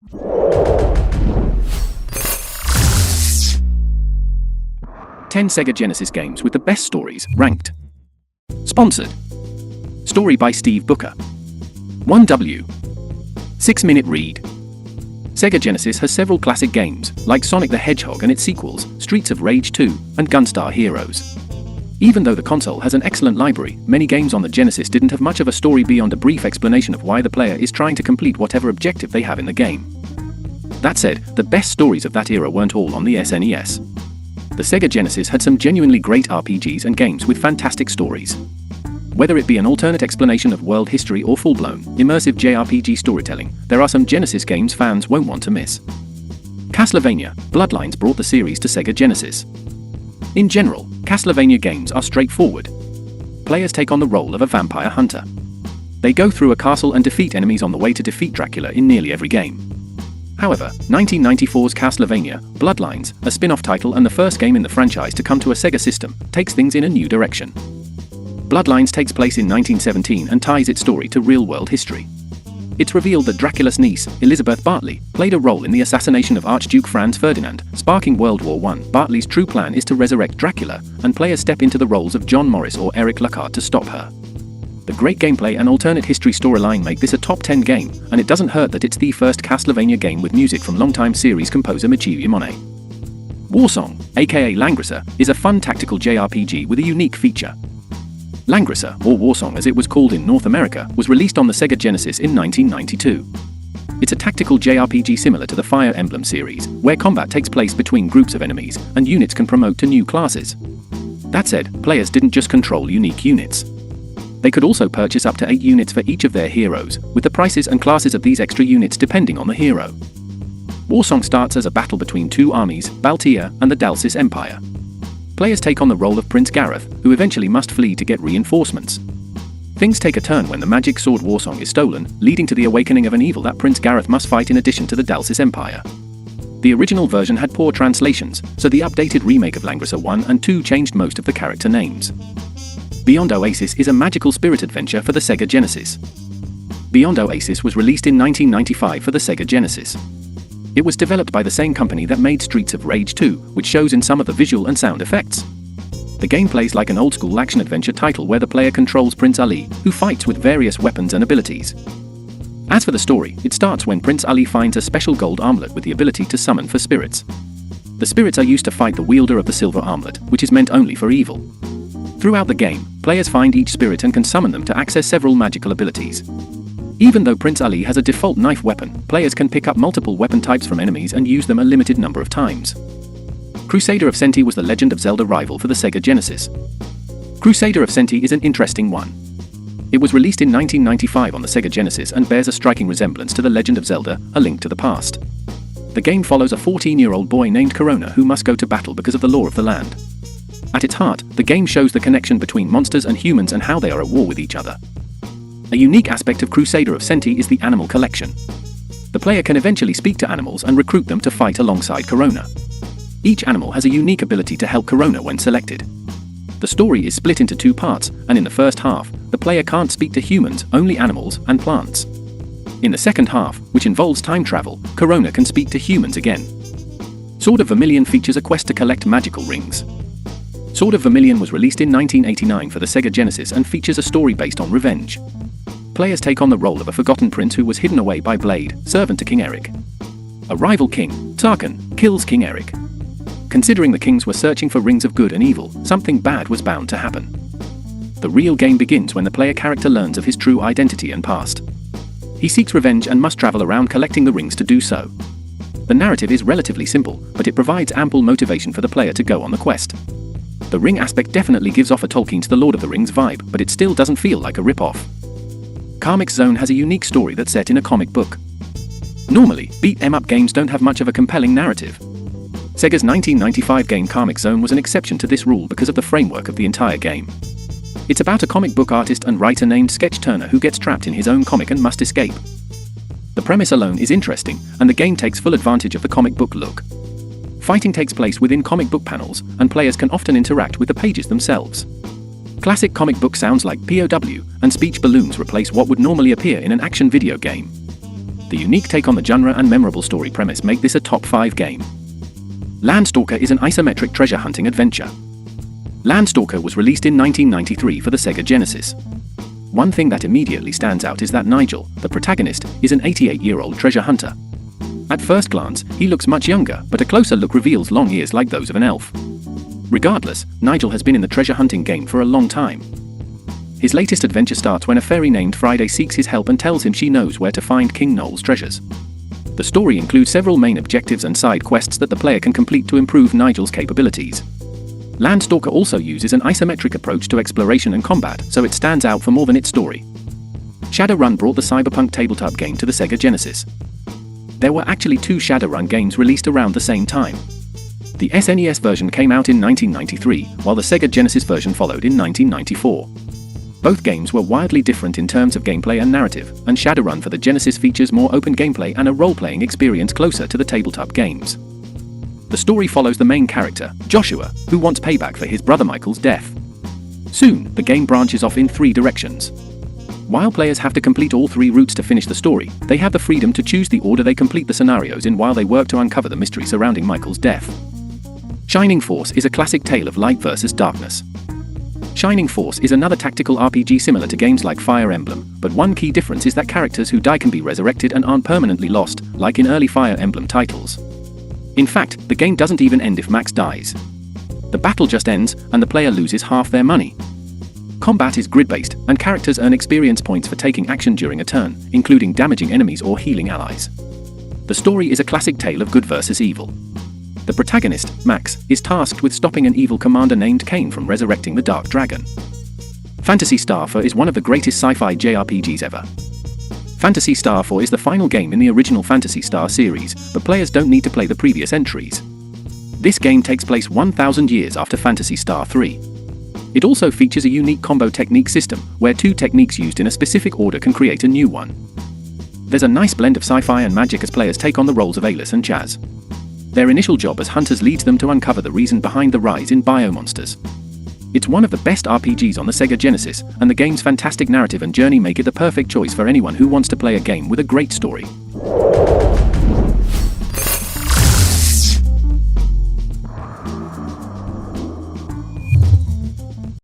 10 Sega Genesis games with the best stories, ranked. Sponsored. Story by Steve Booker. 1W. 6-minute read. Sega Genesis has several classic games, like Sonic the Hedgehog and its sequels, Streets of Rage 2, and Gunstar Heroes. Even though the console has an excellent library, many games on the Genesis didn't have much of a story beyond a brief explanation of why the player is trying to complete whatever objective they have in the game. That said, the best stories of that era weren't all on the SNES. The Sega Genesis had some genuinely great RPGs and games with fantastic stories. Whether it be an alternate explanation of world history or full-blown, immersive JRPG storytelling, there are some Genesis games fans won't want to miss. Castlevania Bloodlines brought the series to Sega Genesis. In general, Castlevania games are straightforward. Players take on the role of a vampire hunter. They go through a castle and defeat enemies on the way to defeat Dracula in nearly every game. However, 1994's Castlevania Bloodlines, a spin-off title and the first game in the franchise to come to a Sega system, takes things in a new direction. Bloodlines takes place in 1917 and ties its story to real-world history. It's revealed that Dracula's niece, Elizabeth Bartley, played a role in the assassination of Archduke Franz Ferdinand, sparking World War I. Bartley's true plan is to resurrect Dracula, and players step into the roles of John Morris or Eric Lockhart to stop her. The great gameplay and alternate history storyline make this a top 10 game, and it doesn't hurt that it's the first Castlevania game with music from longtime series composer Michiru Yamane. Warsong, aka Langrisser, is a fun tactical JRPG with a unique feature. Langrisser, or Warsong as it was called in North America, was released on the Sega Genesis in 1992. It's a tactical JRPG similar to the Fire Emblem series, where combat takes place between groups of enemies, and units can promote to new classes. That said, players didn't just control unique units. They could also purchase up to 8 units for each of their heroes, with the prices and classes of these extra units depending on the hero. Warsong starts as a battle between two armies, Baltia and the Dalsis Empire. Players take on the role of Prince Gareth, who eventually must flee to get reinforcements. Things take a turn when the magic sword Warsong is stolen, leading to the awakening of an evil that Prince Gareth must fight in addition to the Dalsis Empire. The original version had poor translations, so the updated remake of Langrisser 1 and 2 changed most of the character names. Beyond Oasis is a magical spirit adventure for the Sega Genesis. Beyond Oasis was released in 1995 for the Sega Genesis. It was developed by the same company that made Streets of Rage 2, which shows in some of the visual and sound effects. The game plays like an old-school action-adventure title where the player controls Prince Ali, who fights with various weapons and abilities. As for the story, it starts when Prince Ali finds a special gold armlet with the ability to summon for spirits. The spirits are used to fight the wielder of the silver armlet, which is meant only for evil. Throughout the game, players find each spirit and can summon them to access several magical abilities. Even though Prince Ali has a default knife weapon, players can pick up multiple weapon types from enemies and use them a limited number of times. Crusader of Senti was the Legend of Zelda rival for the Sega Genesis. Crusader of Senti is an interesting one. It was released in 1995 on the Sega Genesis and bears a striking resemblance to The Legend of Zelda: A Link to the Past. The game follows a 14-year-old boy named Corona who must go to battle because of the law of the land. At its heart, the game shows the connection between monsters and humans and how they are at war with each other. A unique aspect of Crusader of Senti is the animal collection. The player can eventually speak to animals and recruit them to fight alongside Corona. Each animal has a unique ability to help Corona when selected. The story is split into 2 parts, and in the first half, the player can't speak to humans, only animals and plants. In the second half, which involves time travel, Corona can speak to humans again. Sword of Vermilion features a quest to collect magical rings. Sword of Vermilion was released in 1989 for the Sega Genesis and features a story based on revenge. Players take on the role of a forgotten prince who was hidden away by Blade, servant to King Eric. A rival king, Tarkan, kills King Eric. Considering the kings were searching for rings of good and evil, something bad was bound to happen. The real game begins when the player character learns of his true identity and past. He seeks revenge and must travel around collecting the rings to do so. The narrative is relatively simple, but it provides ample motivation for the player to go on the quest. The ring aspect definitely gives off a Tolkien's The Lord of the Rings vibe, but it still doesn't feel like a rip-off. Karmic Zone has a unique story that's set in a comic book. Normally, beat-em-up games don't have much of a compelling narrative. Sega's 1995 game Karmic Zone was an exception to this rule because of the framework of the entire game. It's about a comic book artist and writer named Sketch Turner who gets trapped in his own comic and must escape. The premise alone is interesting, and the game takes full advantage of the comic book look. Fighting takes place within comic book panels, and players can often interact with the pages themselves. Classic comic book sounds like POW and speech balloons replace what would normally appear in an action video game. The unique take on the genre and memorable story premise make this a top 5 game. Landstalker is an isometric treasure hunting adventure. Landstalker was released in 1993 for the Sega Genesis. One thing that immediately stands out is that Nigel, the protagonist, is an 88-year-old treasure hunter. At first glance, he looks much younger, but a closer look reveals long ears like those of an elf. Regardless, Nigel has been in the treasure hunting game for a long time. His latest adventure starts when a fairy named Friday seeks his help and tells him she knows where to find King Noel's treasures. The story includes several main objectives and side quests that the player can complete to improve Nigel's capabilities. Landstalker also uses an isometric approach to exploration and combat, so it stands out for more than its story. Shadowrun brought the cyberpunk tabletop game to the Sega Genesis. There were actually 2 Shadowrun games released around the same time. The SNES version came out in 1993, while the Sega Genesis version followed in 1994. Both games were wildly different in terms of gameplay and narrative, and Shadowrun for the Genesis features more open gameplay and a role-playing experience closer to the tabletop games. The story follows the main character, Joshua, who wants payback for his brother Michael's death. Soon, the game branches off in 3 directions. While players have to complete all 3 routes to finish the story, they have the freedom to choose the order they complete the scenarios in while they work to uncover the mystery surrounding Michael's death. Shining Force is a classic tale of light versus darkness. Shining Force is another tactical RPG similar to games like Fire Emblem, but one key difference is that characters who die can be resurrected and aren't permanently lost, like in early Fire Emblem titles. In fact, the game doesn't even end if Max dies. The battle just ends, and the player loses half their money. Combat is grid-based, and characters earn experience points for taking action during a turn, including damaging enemies or healing allies. The story is a classic tale of good versus evil. The protagonist, Max, is tasked with stopping an evil commander named Cain from resurrecting the Dark Dragon. Phantasy Star 4 is one of the greatest sci-fi JRPGs ever. Phantasy Star 4 is the final game in the original Phantasy Star series, but players don't need to play the previous entries. This game takes place 1,000 years after Phantasy Star 3. It also features a unique combo technique system, where 2 techniques used in a specific order can create a new one. There's a nice blend of sci-fi and magic as players take on the roles of Alice and Chaz. Their initial job as hunters leads them to uncover the reason behind the rise in biomonsters. It's one of the best RPGs on the Sega Genesis, and the game's fantastic narrative and journey make it the perfect choice for anyone who wants to play a game with a great story.